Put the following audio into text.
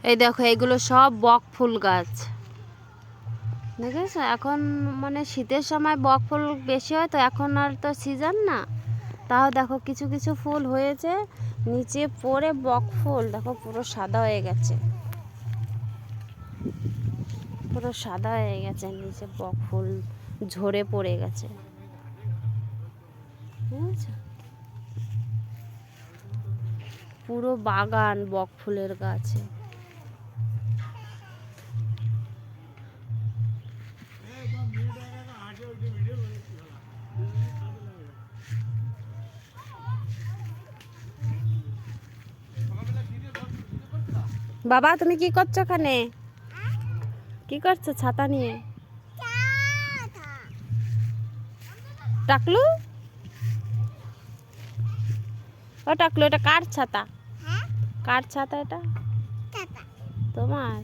এই দেখো এইগুলো সব বক ফুল গাছ দেখেছো। এখন মানে শীতের সময় বক ফুল বেশি হয় তো, এখন আর তো সিজন না। তাও দেখো কিছু কিছু ফুল হয়েছে নিচে পড়ে, বক ফুল দেখো পুরো সাদা হয়ে গেছে, পুরো সাদা হয়ে গেছে নিচে বক ফুল ঝরে পড়ে গেছে, বুঝেছো? পুরো বাগান বক ফুলের গাছে। বাবা তুমি কি করছো ওখানে? কি করছো ছাতা নিয়ে? টাকলু, ও টাকলু, এটা কার ছাতা? কার ছাতা এটা? তোমার?